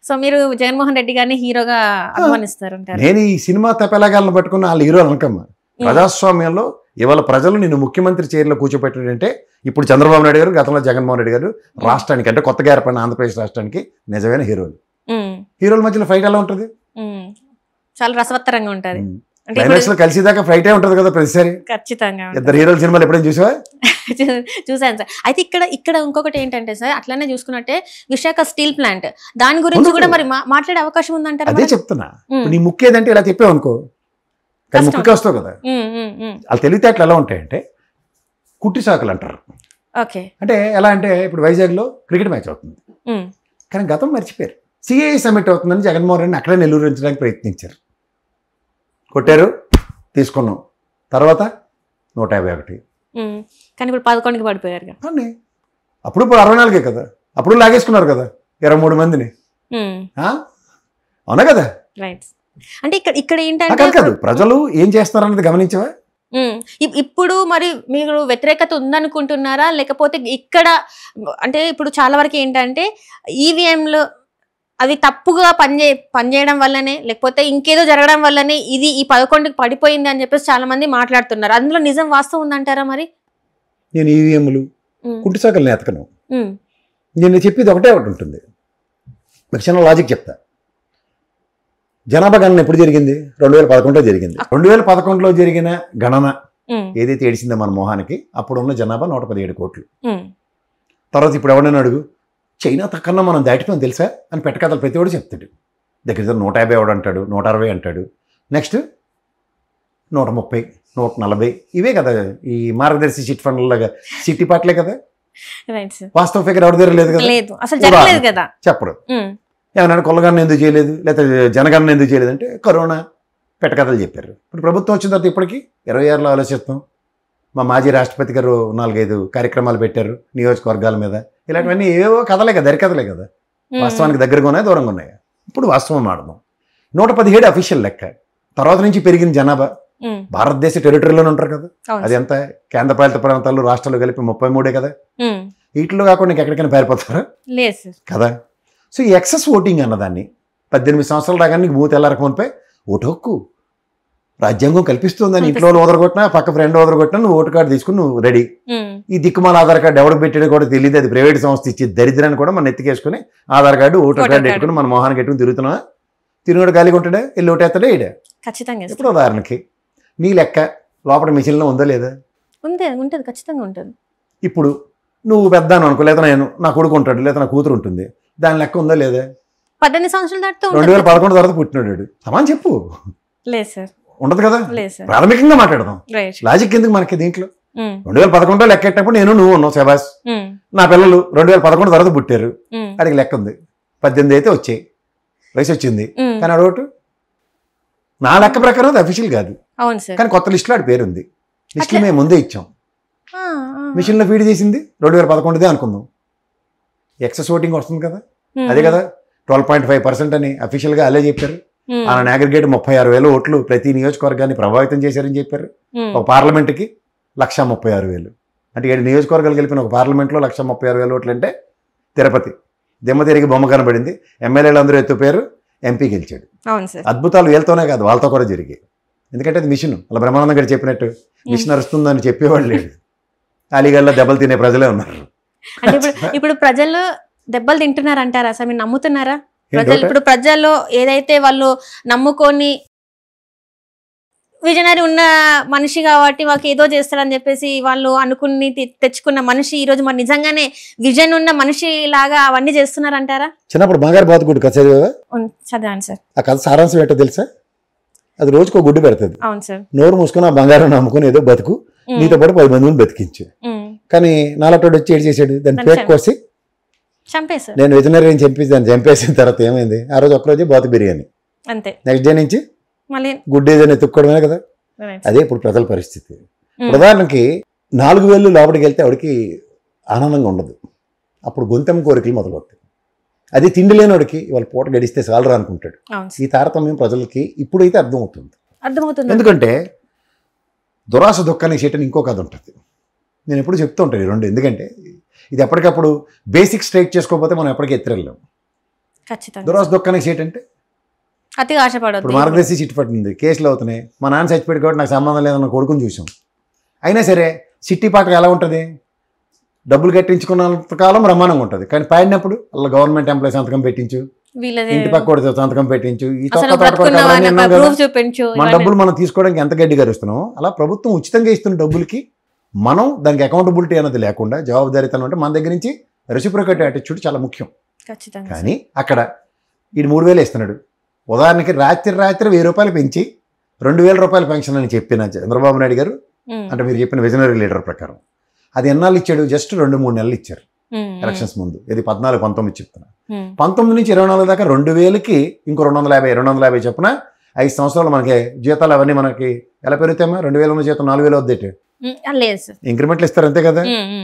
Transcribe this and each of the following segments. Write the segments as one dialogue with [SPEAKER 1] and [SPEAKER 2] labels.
[SPEAKER 1] So మీరు జగన్మోహన్ రెడ్డి గారిని హీరోగా అభిమానిస్తారంటారు.
[SPEAKER 2] నేను ఈ సినిమా తపెలగాలను పట్టుకున్న వాళ్ళు హీరోలు అనకమ్మా. ప్రజాస్వామ్యంలో ఇవాళ ప్రజలు నిన్ను ముఖ్యమంత్రి చైర్లో కూర్చోపెట్టాడంటే ఇప్పుడు చంద్రబాబు నాయుడు గారు, గతంలో జగన్మోహన్ రెడ్డి గారు రాష్ట్రానికి అంటే కొత్తగా ఏర్పడిన ఆంధ్రప్రదేశ్ రాష్ట్రానికి నిజమైన హీరోలు. హీరోల మధ్యలో ఫైట్ ఎలా ఉంటుంది?
[SPEAKER 1] చాలా రసవత్తరంగా ఉంటుంది.
[SPEAKER 2] క్లైమాక్స్ లో కలిసిదాకా ఫైటే ఉంటుంది కదా ప్రతిసారి.
[SPEAKER 1] ఖచ్చితంగా
[SPEAKER 2] ఇద్దరు హీరోల సినిమాలు ఎప్పుడైనా చూసావా?
[SPEAKER 1] చూసాను సార్. అయితే ఇక్కడ ఇంకొకటి ఏంటంటే సార్, అట్లానే చూసుకున్నట్టే విశాఖ స్టీల్ ప్లాంట్ దాని గురించి కూడా మరి మాట్లాడే అవకాశం ఉందంటారు.
[SPEAKER 2] అదే చెప్తున్నా. మీ ముక్కు ఏదంటే ఇలా చెప్పావు అనుకో, కానీ ముక్కుకి వస్తావు కదా. వాళ్ళు తెలివితేటలు ఎలా ఉంటాయంటే కుట్టి సాకులు అంటారు.
[SPEAKER 1] ఓకే,
[SPEAKER 2] అంటే ఎలా అంటే ఇప్పుడు వైజాగ్లో క్రికెట్ మ్యాచ్ అవుతుంది, కానీ గతం మర్చిపోయారు. సిఐ సమిట్ అవుతుందని జగన్మోహన్ రెడ్డిని అక్కడే నెల్లూరు ఉంచడానికి ప్రయత్నించారు. కొట్టారు, తీసుకున్నాం. తర్వాత 151.
[SPEAKER 1] కానీ ఇప్పుడు 11కి పడిపోయారు.
[SPEAKER 2] అప్పుడు 64 కదా, అప్పుడు లాగేసుకున్నారు కదా 23 మందిని. అవునా కదా?
[SPEAKER 1] రైట్. అంటే ఇక్కడ ఏంటంటే
[SPEAKER 2] కాదు, ప్రజలు ఏం చేస్తారన్నది గమనించవా?
[SPEAKER 1] ఇప్పుడు మరి మీరు వ్యతిరేకత ఉందనుకుంటున్నారా, లేకపోతే ఇక్కడ అంటే ఇప్పుడు చాలా వరకు ఏంటంటే ఈవీఎంలు అవి తప్పుగా పనిచేయడం వల్లనే, లేకపోతే ఇంకేదో జరగడం వల్లనే ఇది ఈ 11కి పడిపోయింది అని చెప్పేసి చాలా మంది మాట్లాడుతున్నారు. అందులో నిజం వాస్తవం ఉందంటారా? మరి
[SPEAKER 2] నేను ఈవీఎంలు కుట్టిసాకల్ని ఎతకను. నేను చెప్పేది ఒకటే ఉంటుంది. ఒక చిన్న లాజిక్ చెప్తా. జనాభా గణన ఎప్పుడు జరిగింది? 2011లో జరిగింది. 2011లో జరిగిన గణన ఏదైతే ఏడిసిందో మన మొహానికి, అప్పుడున్న జనాభా 117 కోట్లు. తర్వాత ఇప్పుడు ఎవరైనా అడుగు, చైనా తక్కన్నా మనం దాటిపోయాం తెలుసా అని పెట్టకథలు ప్రతి ఒడు చెప్తాడు. దగ్గర 150 ఎవడు అంటాడు, 160 అంటాడు, నెక్స్ట్ 130, 140 ఇవే కదా ఈ మార్గదర్శి చిట్ ఫండ్ లాగా సిటీ పాటలే కదా. వాస్తవ ఫిగర్ ఎవరి దగ్గర లేదు కదా, చెప్పడు. ఏమన్నా కొల్లగన్న ఎందుకు చేయలేదు, లేకపోతే జనగణన ఎందుకు చేయలేదు అంటే కరోనా పెట్టకథలు చెప్పారు. ఇప్పుడు ప్రభుత్వం వచ్చిన తర్వాత ఇప్పటికీ 26లో ఆలోచిస్తాం. మా మాజీ రాష్ట్రపతి గారు 4-5 కార్యక్రమాలు పెట్టారు నియోజకవర్గాల మీద. ఇలాంటివన్నీ ఏవో కథలే కదా, దరికథలే కదా. వాస్తవానికి దగ్గరగా ఉన్నాయి, దూరంగా ఉన్నాయి. ఇప్పుడు వాస్తవం ఆడదాం. 117 అఫీషియల్ లెక్క. తర్వాత నుంచి పెరిగిన జనాభా భారతదేశ టెరిటరీలోనే ఉంటారు కదా. అది ఎంత కేంద్రపాలిత ప్రాంతాలు రాష్ట్రాలు కలిపి 33 కదా. వీటిలో కాకుండా ఎక్కడికైనా పారిపోతారా కదా. సో ఈ ఎక్సెస్ ఓటింగ్ అన్నదాన్ని 18 సంవత్సరాలు రాగానే నీకు బూత్ వెళ్ళారక మునిపై ఓటు హక్కు రాజ్యాంగం కల్పిస్తుందని ఇంట్లో ఓదరగొట్టినా, పక్క ఫ్రెండ్ ఓదరగొట్టినా నువ్వు ఓటు కార్డు తీసుకుని నువ్వు రెడీ. ఈ దిక్కుమాల ఆధార్ కార్డు ఎవరికి పెట్టాడో కూడా తెలియదు. అది ప్రైవేట్ సంస్థ ఇచ్చి దరిద్రాన్ని కూడా మనం ఎత్తికేసుకుని ఆధార్ కార్డు ఓటర్ కార్డు పెట్టుకుని మన మొహాన్ని పెట్టుకుని తిరుగుతున్నా. తిరుగుడు ఖాళీగా ఉంటాడా, వెళ్ళి ఓటేస్తాడా ఈడ.
[SPEAKER 1] ఖచ్చితంగా.
[SPEAKER 2] ఇప్పుడు ఉదాహరణకి నీ లెక్క లోపల మిషన్లో ఉందా లేదా?
[SPEAKER 1] ఉంటుంది, ఖచ్చితంగా ఉంటుంది.
[SPEAKER 2] ఇప్పుడు నువ్వు పెద్దాను అనుకో, లేదా నేను నా కొడుకు ఉంటాడు, లేదా నా కూతురు ఉంటుంది, దాని లెక్క ఉందా లేదా?
[SPEAKER 1] 18 సంవత్సరాలు దాటుతూ
[SPEAKER 2] 2011 తర్వాత పుట్టినాడు సమాన్ చెప్పు.
[SPEAKER 1] లేదు సార్,
[SPEAKER 2] ఉండదు కదా. ప్రాథమికంగా మాట్లాడదాం, లాజిక్ ఎందుకు మనకి దీంట్లో. 2011లో లెక్కెట్టప్పుడు నేను నువ్వు ఉన్నావు శబాస్. నా పిల్లలు 2011 తర్వాత పుట్టారు, అడిగి లెక్క ఉంది. 18 అయితే వచ్చాయి, వయసు వచ్చింది, కానీ అడోటు నా లెక్క ప్రకారం అది అఫీషియల్ కాదు. కానీ కొత్త లిస్టులో ఆడి పేరు ఉంది. లిస్టులో మేము ముందే ఇచ్చాం, మిషన్లో ఫీడ్ చేసింది 2011దే అనుకుందాం. ఎక్సెస్ ఓటింగ్ వస్తుంది కదా, అదే కదా 12.5% అని అఫీషియల్గా అలే చెప్పారు. ఆయన అగ్రిగేట్ 36,000 ఓట్లు ప్రతి నియోజకవర్గాన్ని ప్రభావితం చేశారని చెప్పారు. ఒక పార్లమెంట్కి 136,000 అంటే 7 నియోజకవర్గాలు కలిపిన ఒక పార్లమెంట్లో 136,000 ఓట్లు అంటే తిరుపతి దిమ్మ తిరిగి బొమ్మ కనబడింది. ఎమ్మెల్యేలు అందరూ ఎత్తుపోయారు, ఎంపీ గెలిచాడు. అద్భుతాలు వీళ్ళతోనే కాదు వాళ్ళతో కూడా జరిగాయి. ఎందుకంటే అది మిషన్. అలా బ్రహ్మానందం గారు చెప్పినట్టు మిషన్ అరుస్తుందని చెప్పేవాళ్ళు లేడు. అలీగఢ్లో దెబ్బలు తినే ప్రజలే ఉన్నారు.
[SPEAKER 1] ఇప్పుడు ప్రజలు దెబ్బలు తింటున్నారు అంటారా సార్? మీరు నమ్ముతున్నారా? ప్రజలు ఇప్పుడు ప్రజల్లో ఏదైతే వాళ్ళు నమ్ముకొని విజనరీ ఉన్న మనిషి కాబట్టి వాళ్ళకి ఏదో చేస్తారని చెప్పేసి వాళ్ళు అనుకుని తెచ్చుకున్న మనిషి ఈ రోజు మరి నిజంగానే విజన్ ఉన్న మనిషి లాగా అవన్నీ చేస్తున్నారంటారా?
[SPEAKER 2] చిన్నప్పుడు బంగారు బాతుగుడ్డు కథ
[SPEAKER 1] చదివాను సార్.
[SPEAKER 2] ఆ కథ సారాంశం ఏంటో తెలుసా? అది రోజుకు ఒక గుడ్డు పెడుతుంది.
[SPEAKER 1] అవును సార్.
[SPEAKER 2] నోరు మూసుకుని ఆ బంగారం నమ్ముకుని ఏదో బతుకు, నీతో పాటు 10 మందిని బతికించు. కానీ నాలటోడు వచ్చి ఏడు చేసాడు, దాన్ని పేక్ కోసి
[SPEAKER 1] చంపేశారు.
[SPEAKER 2] నేను వెటనరీ అని చెప్పి దాన్ని చంపేసిన తర్వాత ఏమైంది? ఆ రోజు ఒక్కరోజే బాతు బిర్యానీ,
[SPEAKER 1] అంతే.
[SPEAKER 2] నెక్స్ట్ డే నుంచి గుడ్డేదని ఎత్తుక్కోవడమే కదా. అదే ఇప్పుడు ప్రజల పరిస్థితి. ఉదాహరణకి 4,000 లోపలికి వెళ్తే ఆవిడకి ఆనందంగా ఉండదు. అప్పుడు గొంతెం కోరికలు మొదలవుతాయి. అది తిండి లేనివాడికి ఇవాళ పూట గడిస్తే చాలరా అనుకుంటాడు. ఈ తారతమ్యం ప్రజలకి ఇప్పుడైతే అర్థమవుతుంది. ఎందుకంటే దురాశ దుఃఖాన్ని చేయటం ఇంకో కథ ఉంటుంది. నేను ఎప్పుడు చెప్తూ ఉంటాను ఈ రెండు. ఎందుకంటే ఇది ఎప్పటికప్పుడు బేసిక్ స్ట్రైక్ చేసుకోకపోతే మనం ఎప్పటికీ ఎత్తిరెళ్ళాం.
[SPEAKER 1] ఖచ్చితంగా
[SPEAKER 2] దురాశ దుఃఖానికి సీట్ అంటే
[SPEAKER 1] అతిగా
[SPEAKER 2] ఇప్పుడు
[SPEAKER 1] ఆశపడొద్దు.
[SPEAKER 2] మార్గదర్శి చిట్టు పట్టింది, కేసులు అవుతున్నాయి. మా నాన్న చచ్చిపోయి కాబట్టి నాకు సంబంధం లేదన్న కొడుకుని చూసాం. అయినా సరే సిట్టి పాటకు ఎలా ఉంటుంది, డబ్బులు కట్టించుకున్నంత కాలం బ్రహ్మాండంగా ఉంటుంది. కానీ పాడినప్పుడు అలా గవర్నమెంట్ ఎంప్లాయీ సంతకం పెట్టించు,
[SPEAKER 1] వీళ్ళది
[SPEAKER 2] ఇంటి పక్క కూడా సంతకం పెట్టించు, ఈ
[SPEAKER 1] అసలు
[SPEAKER 2] తొక్క తోట
[SPEAKER 1] బ్రతుకున్నావా అన్న
[SPEAKER 2] కూడా
[SPEAKER 1] proof చూపించు.
[SPEAKER 2] మన డబ్బులు మనం తీసుకోవడానికి ఎంత గడ్డి గరుస్తున్నాం. అలా ప్రభుత్వం ఉచితంగా ఇస్తున్న డబ్బులకి మనం దానికి అకౌంటబిలిటీ అనేది లేకుండా జవాబుదారీతనం అంటే మన దగ్గర నుంచి రెసిప్రొకేట్ యాటిట్యూడ్ చాలా ముఖ్యం.
[SPEAKER 1] ఖచ్చితంగా
[SPEAKER 2] కానీ అక్కడ వీడు 3,000 ఇస్తున్నాడు. ఉదాహరణకి రాత్రి 1,000 రూపాయలు పెంచి 2,000 రూపాయల పెన్షన్ అని చెప్పిన చంద్రబాబు నాయుడు గారు, అంటే మీరు చెప్పిన విజనరీ లీడర్ ప్రకారం అది ఎన్నాళ్ళు ఇచ్చాడు? జస్ట్ 2-3 నెలలు ఇచ్చారు ఎలక్షన్స్ ముందు. ఇది 14-19 చెప్తున్నా. 19 నుంచి 24 దాకా 2,000కి ఇంకో 250 చొప్పున 5 సంవత్సరాలు మనకి జీతాలు అవన్నీ మనకి ఎలా పెరుగుతాయమ్మా? 2,000 ఉన్న జీతం 4,000 వద్దేటి
[SPEAKER 1] లేదు సార్.
[SPEAKER 2] ఇంక్రిమెంట్లు ఇస్తారు అంతే కదా.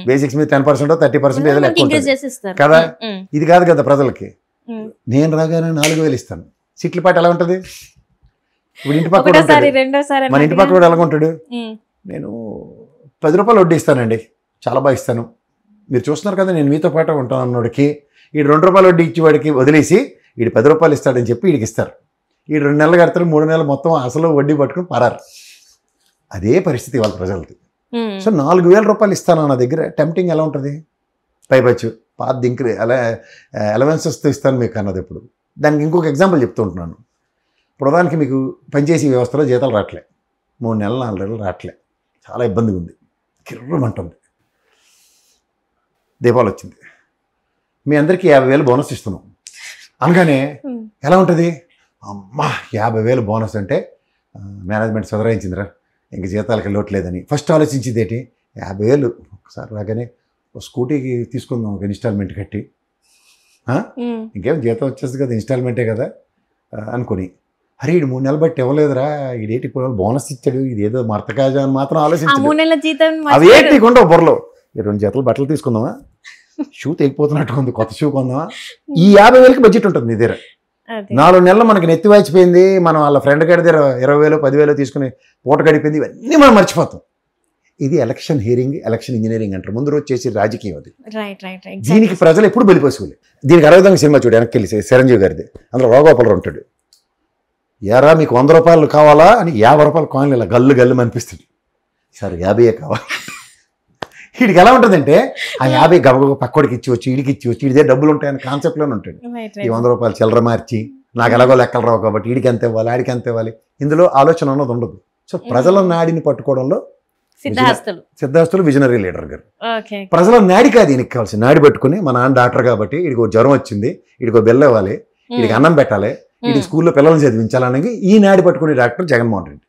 [SPEAKER 2] బేసిక్స్ మీద 10% 30% ఏదో లెక్క ఉంటుంది కదా. ఇది కాదు కదా ప్రజలకి. నేను రాగానే 4,000 ఇస్తాను. సీట్ల పాట ఎలా ఉంటుంది? ఇప్పుడు ఇంటి పక్క మన ఇంటి పక్క కూడా ఎలా ఉంటాడు? నేను 10 రూపాయలు వడ్డీ ఇస్తానండి, చాలా బాగా ఇస్తాను, మీరు చూస్తున్నారు కదా నేను మీతో పాటు ఉంటాను అన్నోడికి వీడు 2 రూపాయలు వడ్డీ ఇచ్చేవాడికి వదిలేసి వీడు 10 రూపాయలు ఇస్తాడని చెప్పి వీడికి ఇస్తారు. వీడు 2 నెలలు కడతారు, 3 నెలలు మొత్తం అసలు వడ్డీ పట్టుకుని పరారు. అదే పరిస్థితి వాళ్ళ ప్రజలది. సో 4,000 రూపాయలు ఇస్తాను నా దగ్గర. టెంప్టింగ్ ఎలా ఉంటుంది? పైపచ్చు పాత ఇంక్రీ అలా అలవెన్సెస్తో ఇస్తాను మీకు అన్నది. ఇప్పుడు దానికి ఇంకొక ఎగ్జాంపుల్ చెప్తూ ఉంటున్నాను. ప్రధానికి మీకు పనిచేసే వ్యవస్థలో జీతాలు రావట్లే, 3 నెలలు 4 నెలలు రావట్లే, చాలా ఇబ్బందిగా ఉంది, కిర్రమంటుంది. దీపావళి వచ్చింది, మీ అందరికీ 50,000 బోనస్ ఇస్తున్నాం అనగానే ఎలా ఉంటుంది? అమ్మా 50,000 బోనస్ అంటే మేనేజ్మెంట్ సుధరాయించిందిరా, ఇంక జీతాలకి లోటు లేదని ఫస్ట్ ఆలోచించింది ఏంటి? 50,000 ఒకసారి రాగానే ఒక స్కూటీకి తీసుకుందాం ఒక ఇన్స్టాల్మెంట్ కట్టి, ఇంకేం జీతం వచ్చేది కదా, ఇన్స్టాల్మెంటే కదా అనుకుని, అరే ఇడు 3 నెలలు బట్టి ఇవ్వలేదురా, ఇదేంటి ఇప్పుడు బోనస్ ఇచ్చాడు, ఇది ఏదో మర్తకాజా అని మాత్రం ఆలోచించాడు. అవి ఏంటి కొండ బుర్రలో 2 జతలు బట్టలు తీసుకుందామా, షూ తెగిపోతున్నట్టు ఉంది, కొత్త షూ కొందామా, ఈ 50,000కి బడ్జెట్ ఉంటుంది నీ దగ్గర. 4 నెలలు మనకి నెత్తి వాచిపోయింది, మనం వాళ్ళ ఫ్రెండ్ గడి దగ్గర 20,000 10,000 తీసుకుని పూట గడిపోయింది, ఇవన్నీ మనం మర్చిపోతాం. ఇది ఎలక్షన్ హియరింగ్, ఎలక్షన్ ఇంజనీరింగ్ అంటారు. ముందు రోజు చేసి రాజకీయం అది. దీనికి ప్రజలు ఎప్పుడు బలిపోసుకోవాలి. దీనికి 60 సినిమా చూడు వెనక్కి వెళ్ళి, చిరంజీవి గారిది, అందులో రాఘోపాలరావు ఉంటాడు. ఎరా మీకు 100 రూపాయలు కావాలా అని 50 రూపాయల కాయిన్లు ఇలా గల్లు గల్లు అనిపిస్తుంది. సార్ 50 కావాలి. వీడికి ఎలా ఉంటుందంటే ఆ 50 గబగబ పక్కోడికి ఇచ్చి వీడికి ఇచ్చి వీడి డబ్బులు ఉంటాయని కాన్సెప్ట్లోనే ఉంటాడు. ఈ 100 రూపాయలు చిల్లర మార్చి నాకు ఎలాగో లెక్కలు రావు కాబట్టి వీడికి ఎంత ఇవ్వాలి, ఆడికి ఎంత ఇవ్వాలి, ఇందులో ఆలోచన అన్నది ఉండదు. సో ప్రజల నాడిని పట్టుకోవడంలో సిద్ధాస్తులు విజనరీ లీడర్ గారు. ప్రజల నాడి కాదు ఈయనకి కావాల్సి, నాడి పెట్టుకుని మా నాన్న డాక్టర్ కాబట్టి వీడికి జ్వరం వచ్చింది, వీడికి బెల్ల ఇవ్వాలి, వీడికి అన్నం పెట్టాలి, వీడికి స్కూల్లో పిల్లల్ని చదివించాలనేది ఈ నాడి పట్టుకునే డాక్టర్ జగన్మోహన్ రెడ్డి.